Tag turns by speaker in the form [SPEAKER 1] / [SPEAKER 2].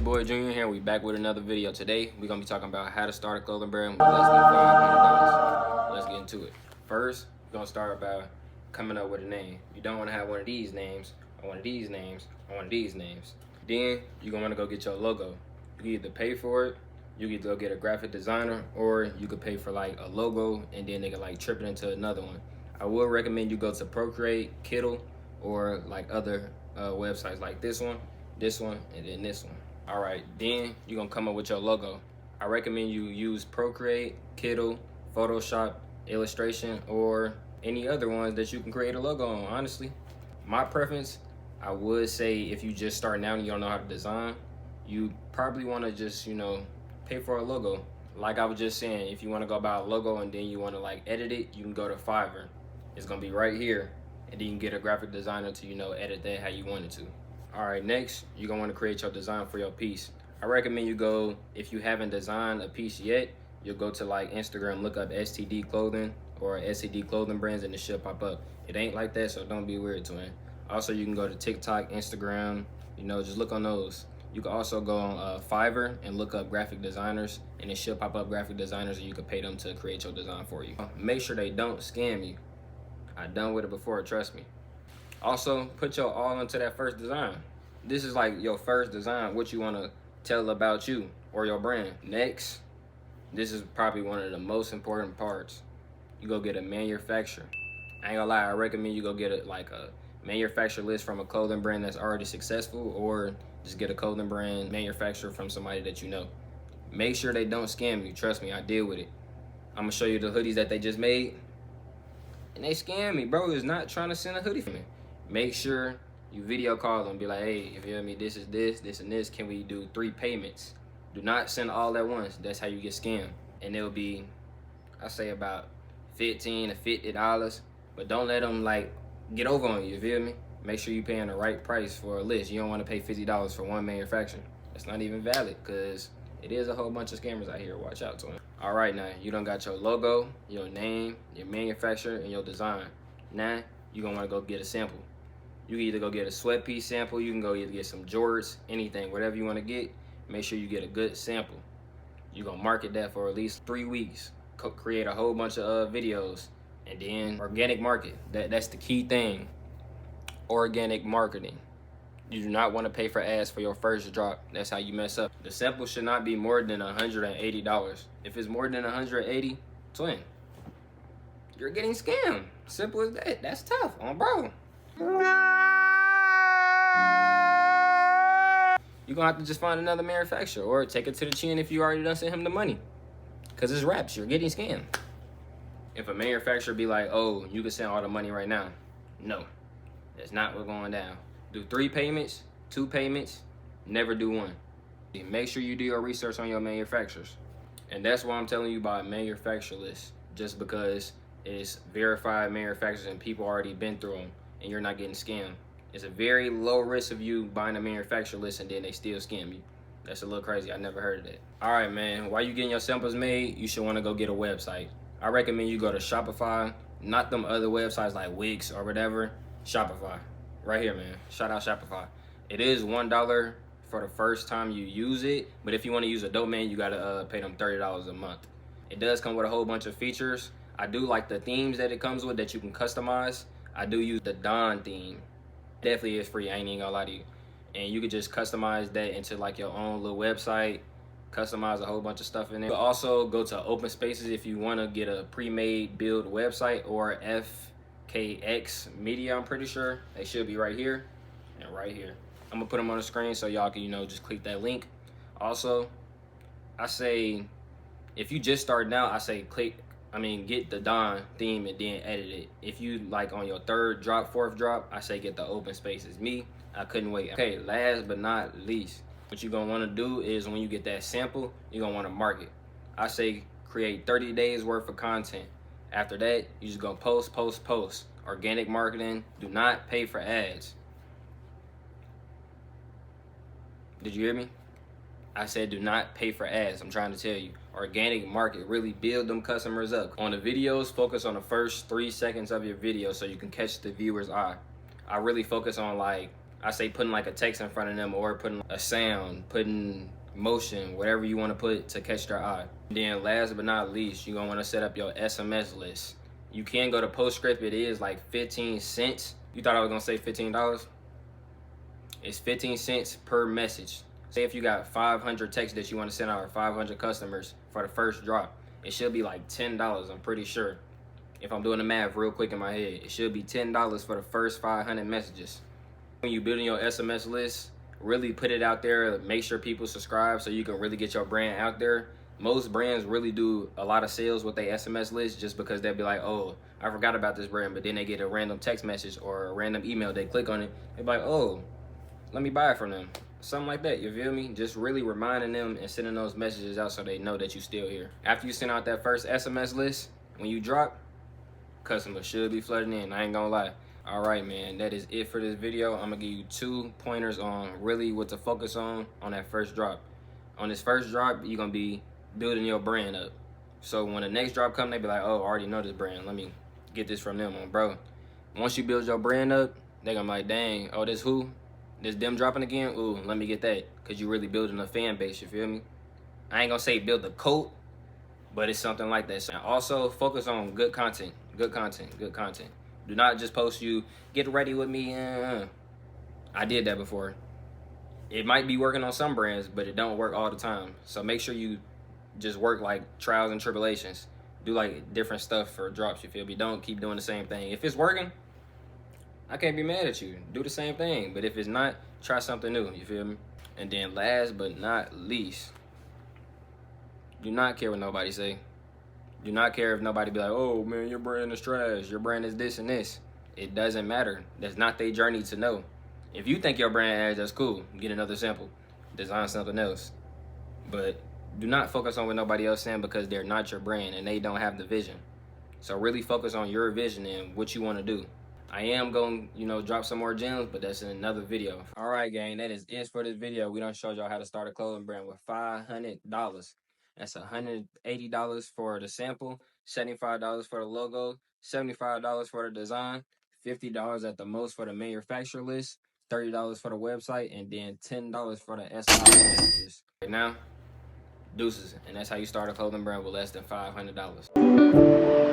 [SPEAKER 1] boy Junior here. We back with another video. Today we're gonna be talking about how to start a clothing brand with less than $500. Let's get into it. First, we're gonna start by coming up with a name. You don't want to have one of these names, or one of these names, or one of these names. Then you're gonna want to go get your logo. You can either pay for it, you can go get a graphic designer, or you could pay for like a logo and then they can like trip it into another one. I would recommend you go to Procreate, Kittle, or like other websites like this one, and then this one. All right, then you're gonna come up with your logo. I recommend you use Procreate, Kittle, Photoshop, Illustration, or any other ones that you can create a logo on. Honestly, my preference, I would say if you just start out and you don't know how to design, you probably want to just, pay for a logo. Like I was just saying, if you want to go buy a logo and then you want to like edit it, you can go to Fiverr. It's gonna be right here, and then you can get a graphic designer to edit that how you want it to. All right, next you're gonna want to create your design for your piece. I recommend you go, if you haven't designed a piece yet, you'll go to like Instagram, look up STD clothing or STD clothing brands, and it should pop up. It ain't like that, so don't be weird, twin. Also, you can go to TikTok, Instagram, just look on those. You can also go on Fiverr and look up graphic designers, and it should pop up graphic designers, and you can pay them to create your design for you. Make sure they don't scam you. I done with it before, trust me. Also, put your all into that first design. This is like your first design, what you want to tell about you or your brand. Next, this is probably one of the most important parts. You go get a manufacturer. I ain't gonna lie, I recommend you go get a manufacturer list from a clothing brand that's already successful, or just get a clothing brand manufacturer from somebody that you know. Make sure they don't scam you. Trust me, I deal with it. I'm gonna show you the hoodies that they just made, and they scam me. Bro is not trying to send a hoodie for me. Make sure you video call them, be like, hey, you feel me, this is this and this, can we do 3 payments? Do not send all at once. That's how you get scammed. And it'll be, I say, about $15 to $50, but don't let them like get over on you feel me? Make sure you're paying the right price for a list. You don't want to pay $50 for one manufacturer. That's not even valid, because it is a whole bunch of scammers out here. Watch out to them. All right, now you done got your logo, your name, your manufacturer, and your design. Now you're gonna want to go get a sample. You can either go get a sweat piece sample, you can go either get some jorts, anything, whatever you want to get. Make sure you get a good sample. You're gonna market that for at least 3 weeks. Create a whole bunch of videos, and then organic market. That's the key thing. Organic marketing. You do not want to pay for ads for your first drop. That's how you mess up. The sample should not be more than $180. If it's more than $180, twin, you're getting scammed. Simple as that. That's tough on bro. You're gonna have to just find another manufacturer, or take it to the chin if you already done sent him the money, because it's raps. You're getting scammed. If a manufacturer be like, oh, you can send all the money right now, no, that's not what's going down. Do 3 payments, 2 payments, never do 1. Make sure you do your research on your manufacturers. And that's why I'm telling you about a manufacturer list, just because it's verified manufacturers and people already been through them, and you're not getting scammed. It's a very low risk of you buying a manufacturer list and then they still scam you. That's a little crazy. I never heard of that. All right, man, while you getting your samples made, you should want to go get a website. I recommend you go to Shopify, not them other websites like Wix or whatever. Shopify, right here, man. Shout out Shopify. It is $1 for the first time you use it, but if you want to use a domain, you gotta pay them $30 a month. It does come with a whole bunch of features. I do like the themes that it comes with that you can customize. I do use the Dawn theme. Definitely is free, I ain't even gonna lie to you. And you could just customize that into like your own little website, customize a whole bunch of stuff in there. But also go to Open Spaces if you want to get a pre-made build website, or FKX Media, I'm pretty sure. They should be right here and right here. I'm gonna put them on the screen so y'all can, just click that link. Also, I say, if you just starting out, I say get the Dawn theme and then edit it. If you like on your 3rd drop, 4th drop, I say get the Open Spaces. Me, I couldn't wait. Okay, last but not least, what you're gonna wanna do is when you get that sample, you're gonna wanna market. I say create 30 days worth of content. After that, you just gonna post. Organic marketing, do not pay for ads. Did you hear me? I said do not pay for ads. I'm trying to tell you. Organic market, really build them customers up. On the videos, focus on the first 3 seconds of your video so you can catch the viewer's eye. I really focus on I say putting like a text in front of them, or putting a sound, putting motion, whatever you want to put to catch their eye. Then last but not least, you're gonna want to set up your SMS list. You can go to Postscript. It is like 15 cents. You thought I was gonna say $15? It's 15 cents per message. Say if you got 500 texts that you want to send out, or 500 customers for the first drop, it should be like $10, I'm pretty sure. If I'm doing the math real quick in my head, it should be $10 for the first 500 messages. When you're building your SMS list, really put it out there. Make sure people subscribe so you can really get your brand out there. Most brands really do a lot of sales with their SMS list, just because they'll be like, oh, I forgot about this brand, but then they get a random text message or a random email. They click on it, they're like, oh, let me buy it from them. Something like that, you feel me? Just really reminding them and sending those messages out so they know that you're still here. After you send out that first SMS list, when you drop, customers should be flooding in, I ain't gonna lie. All right, man, that is it for this video. I'm gonna give you 2 pointers on really what to focus on that first drop. On this first drop, you're gonna be building your brand up. So when the next drop comes, they be like, oh, I already know this brand. Let me get this from them, bro. Once you build your brand up, they gonna be like, dang, oh, this who? This them dropping again? Ooh, let me get that. Cause you really building a fan base, you feel me? I ain't gonna say build a cult, but it's something like that. And also focus on good content, good content, good content. Do not just post you, get ready with me. I did that before. It might be working on some brands, but it don't work all the time. So make sure you just work like trials and tribulations. Do like different stuff for drops, you feel me? Don't keep doing the same thing. If it's working, I can't be mad at you. Do the same thing. But if it's not, try something new, you feel me? And then last but not least, do not care what nobody say. Do not care if nobody be like, oh man, your brand is trash, your brand is this and this. It doesn't matter. That's not their journey to know. If you think your brand ads, that's cool. Get another sample. Design something else. But do not focus on what nobody else saying, because they're not your brand and they don't have the vision. So really focus on your vision and what you want to do. I am going to, drop some more gems, but that's in another video. All right, gang, that is it for this video. We done showed y'all how to start a clothing brand with $500. That's $180 for the sample, $75 for the logo, $75 for the design, $50 at the most for the manufacturer list, $30 for the website, and then $10 for the SI messages. Right now, deuces, and that's how you start a clothing brand with less than $500.